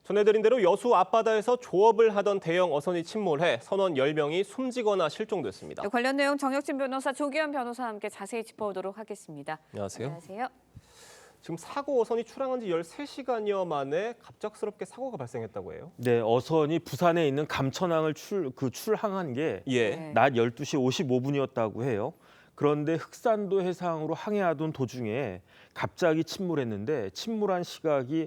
전해드린 대로 여수 앞바다에서 조업을 하던 대형 어선이 침몰해 선원 10명이 숨지거나 실종됐습니다. 네, 관련 내용 정혁진 변호사, 조기현 변호사와 함께 자세히 짚어보도록 하겠습니다. 안녕하세요. 안녕하세요. 지금 사고 어선이 출항한 지 13시간여 만에 갑작스럽게 사고가 발생했다고 해요. 네, 어선이 부산에 있는 감천항을 출항한 게 예. 낮 12시 55분이었다고 해요. 그런데 흑산도 해상으로 항해하던 도중에 갑자기 침몰했는데 침몰한 시각이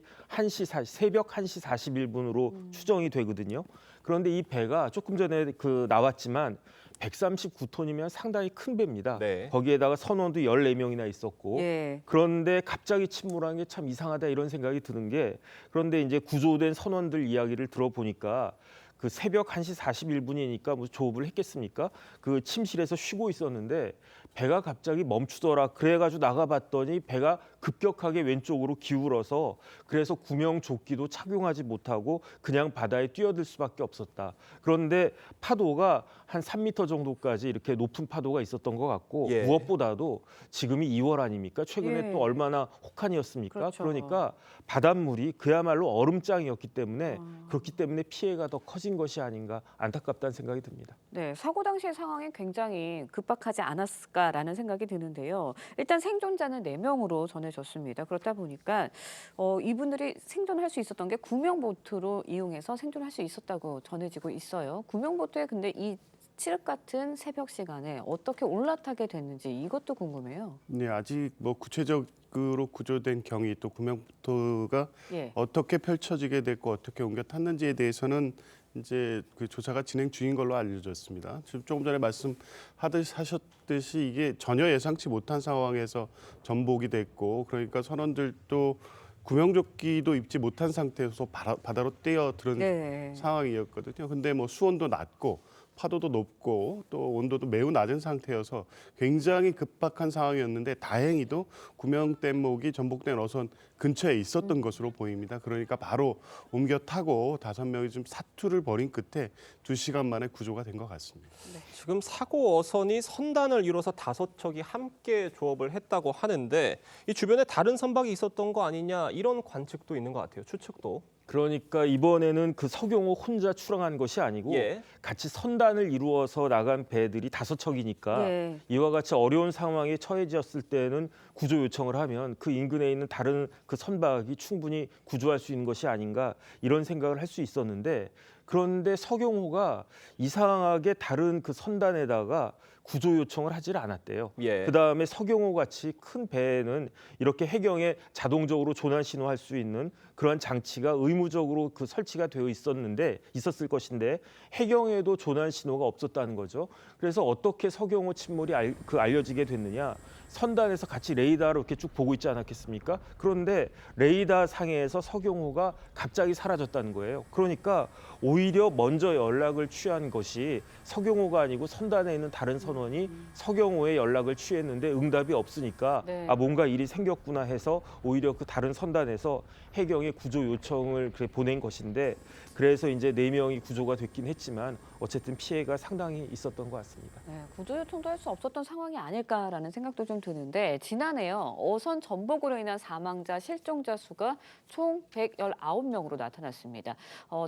새벽 1시 41분으로 추정이 되거든요. 그런데 이 배가 조금 전에 나왔지만 139톤이면 상당히 큰 배입니다. 네. 거기에다가 선원도 14명이나 있었고 예. 그런데 갑자기 침몰한 게 참 이상하다 이런 생각이 드는 게 그런데 이제 구조된 선원들 이야기를 들어보니까 그 새벽 1시 41분이니까 무슨 조업을 했겠습니까? 그 침실에서 쉬고 있었는데 배가 갑자기 멈추더라. 그래가지고 나가봤더니 배가 급격하게 왼쪽으로 기울어서 그래서 구명조끼도 착용하지 못하고 그냥 바다에 뛰어들 수밖에 없었다. 그런데 파도가 한 3m 정도까지 이렇게 높은 파도가 있었던 것 같고 예. 무엇보다도 지금이 2월 아닙니까? 최근에 예. 또 얼마나 혹한이었습니까? 그렇죠. 그러니까 바닷물이 그야말로 얼음장이었기 때문에 그렇기 때문에 피해가 더 커진 것이 아닌가 안타깝다는 생각이 듭니다. 네, 사고 당시의 상황이 굉장히 급박하지 않았을까라는 생각이 드는데요. 일단 생존자는 4명으로 전해졌습니다. 그렇다 보니까 이분들이 생존할 수 있었던 게 구명보트로 이용해서 생존할 수 있었다고 전해지고 있어요. 구명보트에 근데 이 칠흑 같은 새벽 시간에 어떻게 올라타게 됐는지 이것도 궁금해요. 네, 아직 뭐 구체적으로 구조된 경위 또 구명보트가 예. 어떻게 펼쳐지게 됐고 어떻게 옮겨 탔는지에 대해서는 이제 그 조사가 진행 중인 걸로 알려졌습니다. 지금 조금 전에 말씀하셨듯이 이게 전혀 예상치 못한 상황에서 전복이 됐고 그러니까 선원들도 구명조끼도 입지 못한 상태에서 바다로 뛰어들은 네. 상황이었거든요. 근데 뭐 수온도 낮고 파도도 높고 또 온도도 매우 낮은 상태여서 굉장히 급박한 상황이었는데 다행히도 구명뗏목이 전복된 어선 근처에 있었던 것으로 보입니다. 그러니까 바로 옮겨 타고 5명이 좀 사투를 벌인 끝에 2시간 만에 구조가 된 것 같습니다. 지금 사고 어선이 선단을 이뤄서 5척이 함께 조업을 했다고 하는데 이 주변에 다른 선박이 있었던 거 아니냐 이런 관측도 있는 것 같아요. 추측도. 그러니까 이번에는 그 서경호 혼자 출항한 것이 아니고 예. 같이 선단을 이루어서 나간 배들이 5척이니까 네. 이와 같이 어려운 상황에 처해졌을 때는 구조 요청을 하면 그 인근에 있는 다른 그 선박이 충분히 구조할 수 있는 것이 아닌가 이런 생각을 할 수 있었는데 그런데 서경호가 이상하게 다른 그 선단에다가 구조 요청을 하질 않았대요. 예. 그다음에 서경호 같이 큰 배에는 이렇게 해경에 자동적으로 조난 신호할 수 있는 그런 장치가 의무적으로 그 설치가 되어 있었을 것인데 해경에도 조난 신호가 없었다는 거죠. 그래서 어떻게 서경호 침몰이 알려지게 됐느냐? 선단에서 같이 레이더로 이렇게 쭉 보고 있지 않았겠습니까? 그런데 레이더 상에서 서경호가 갑자기 사라졌다는 거예요. 그러니까 오히려 먼저 연락을 취한 것이 서경호가 아니고 선단에 있는 다른 선원이 서경호의 연락을 취했는데 응답이 없으니까 네. 뭔가 일이 생겼구나 해서 오히려 그 다른 선단에서 해경에 구조 요청을 보낸 것인데 그래서 이제 4명이 구조가 됐긴 했지만 어쨌든 피해가 상당히 있었던 것 같습니다. 네, 구조 요청도 할 수 없었던 상황이 아닐까라는 생각도 좀 드는데 지난해요. 어선 전복으로 인한 사망자, 실종자 수가 총 119명으로 나타났습니다.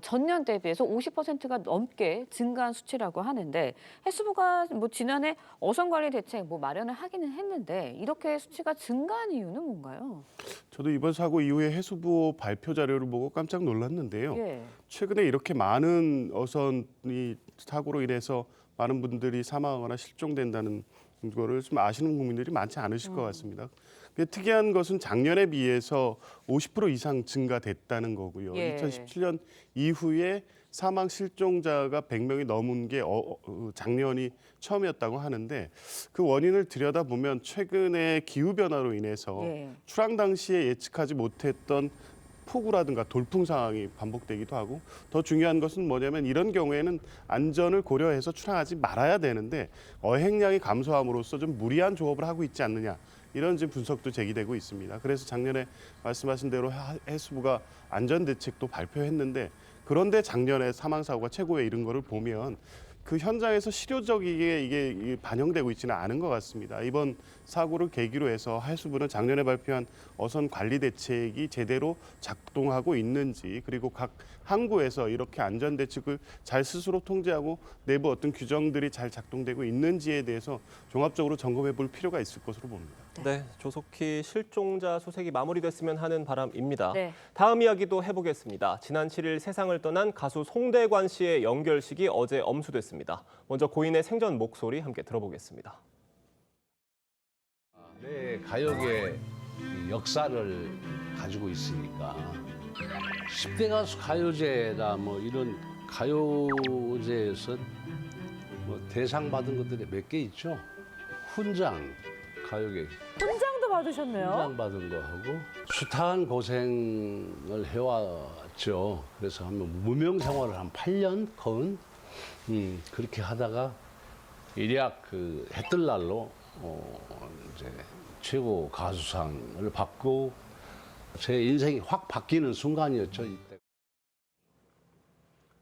전년 대비해서 50%가 넘게 증가한 수치라고 하는데 해수부가 뭐 지난해 어선 관리 대책 마련을 하기는 했는데 이렇게 수치가 증가한 이유는 뭔가요? 저도 이번 사고 이후에 해수부 발표 자료를 보고 깜짝 놀랐는데요. 예. 최근에 이렇게 많은 어선이 사고로 인해서 많은 분들이 사망하거나 실종된다는 거를 좀 아시는 국민들이 많지 않으실 것 같습니다. 근데 특이한 것은 작년에 비해서 50% 이상 증가됐다는 거고요. 예. 2017년 이후에 사망 실종자가 100명이 넘은 게 작년이 처음이었다고 하는데 그 원인을 들여다보면 최근에 기후변화로 인해서 예. 출항 당시에 예측하지 못했던 폭우라든가 돌풍 상황이 반복되기도 하고 더 중요한 것은 뭐냐면 이런 경우에는 안전을 고려해서 출항하지 말아야 되는데 어획량이 감소함으로써 좀 무리한 조업을 하고 있지 않느냐 이런 지금 분석도 제기되고 있습니다. 그래서 작년에 말씀하신 대로 해수부가 안전대책도 발표했는데 그런데 작년에 사망사고가 최고에 이른 거를 보면 그 현장에서 실효적이게 이게 반영되고 있지는 않은 것 같습니다. 이번 사고를 계기로 해서 하수부는 작년에 발표한 어선 관리 대책이 제대로 작동하고 있는지, 그리고 각 항구에서 이렇게 안전 대책을 잘 스스로 통제하고 내부 어떤 규정들이 잘 작동되고 있는지에 대해서 종합적으로 점검해 볼 필요가 있을 것으로 봅니다. 네, 조속히 실종자 수색이 마무리됐으면 하는 바람입니다. 네. 다음 이야기도 해보겠습니다. 지난 7일 세상을 떠난 가수 송대관 씨의 연결식이 어제 엄수됐습니다. 먼저 고인의 생전 목소리 함께 들어보겠습니다. 네, 가요계 역사를 가지고 있으니까 10대 가수 가요제나 뭐 이런 가요제에서 뭐 대상 받은 것들이 몇 개 있죠. 훈장, 가요계 훈장도 받으셨네요. 훈장 받은 거 하고 숱한 고생을 해왔죠. 그래서 한번 무명 생활을 한 8년 거은 그렇게 하다가 일약 그 해뜰 날로 이제 최고 가수상을 받고 제 인생이 확 바뀌는 순간이었죠. 이때.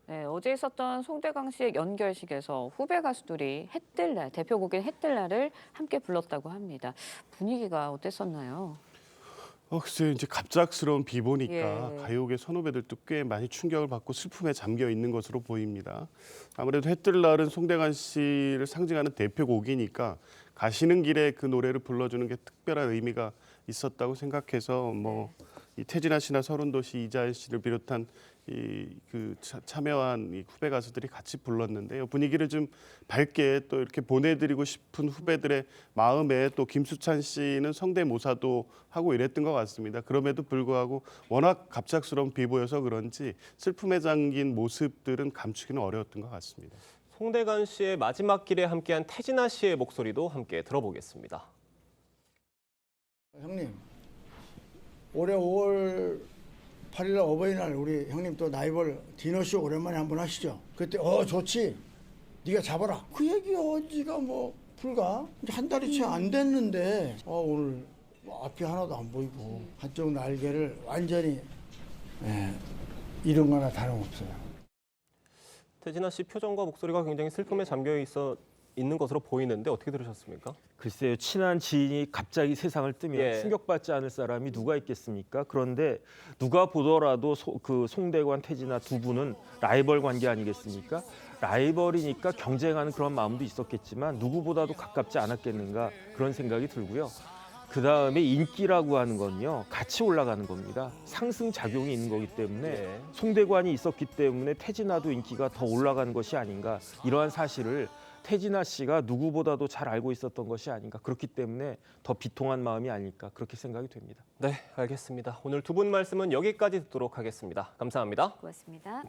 네, 어제 있었던 송대관 씨의 연결식에서 후배 가수들이 해뜰날, 대표곡인 해뜰날을 함께 불렀다고 합니다. 분위기가 어땠었나요? 글쎄 이제 갑작스러운 비보니까 예. 가요계 선후배들도 꽤 많이 충격을 받고 슬픔에 잠겨 있는 것으로 보입니다. 아무래도 해뜰 날은 송대관 씨를 상징하는 대표곡이니까 가시는 길에 그 노래를 불러주는 게 특별한 의미가 있었다고 생각해서 이 태진아 씨나 서른도시 이자연 씨를 비롯한 참여한 이 후배 가수들이 같이 불렀는데요. 분위기를 좀 밝게 또 이렇게 보내드리고 싶은 후배들의 마음에 또 김수찬 씨는 성대모사도 하고 이랬던 것 같습니다. 그럼에도 불구하고 워낙 갑작스러운 비보여서 그런지 슬픔에 잠긴 모습들은 감추기는 어려웠던 것 같습니다. 송대관 씨의 마지막 길에 함께한 태진아 씨의 목소리도 함께 들어보겠습니다. 형님, 올해 5월 8일 어버이날 우리 형님 또 라이벌 디너쇼 오랜만에 한번 하시죠. 그때 좋지. 네가 잡아라. 그 얘기 어지가 불과 이제 한 달이 채 안 됐는데 오늘 앞이 하나도 안 보이고 한쪽 날개를 완전히 잃은 거나 다름없어요. 태진아 씨 표정과 목소리가 굉장히 슬픔에 잠겨 있는 것으로 보이는데 어떻게 들으셨습니까? 글쎄요, 친한 지인이 갑자기 세상을 뜨면 예. 충격받지 않을 사람이 누가 있겠습니까? 그런데 누가 보더라도 그 송대관, 태진아 두 분은 라이벌 관계 아니겠습니까? 라이벌이니까 경쟁하는 그런 마음도 있었겠지만 누구보다도 가깝지 않았겠는가 그런 생각이 들고요. 그 다음에 인기라고 하는 건요, 같이 올라가는 겁니다. 상승 작용이 있는 거기 때문에 예. 송대관이 있었기 때문에 태진아도 인기가 더 올라가는 것이 아닌가, 이러한 사실을 태진아 씨가 누구보다도 잘 알고 있었던 것이 아닌가, 그렇기 때문에 더 비통한 마음이 아닐까, 그렇게 생각이 됩니다. 네, 알겠습니다. 오늘 두 분 말씀은 여기까지 듣도록 하겠습니다. 감사합니다. 고맙습니다.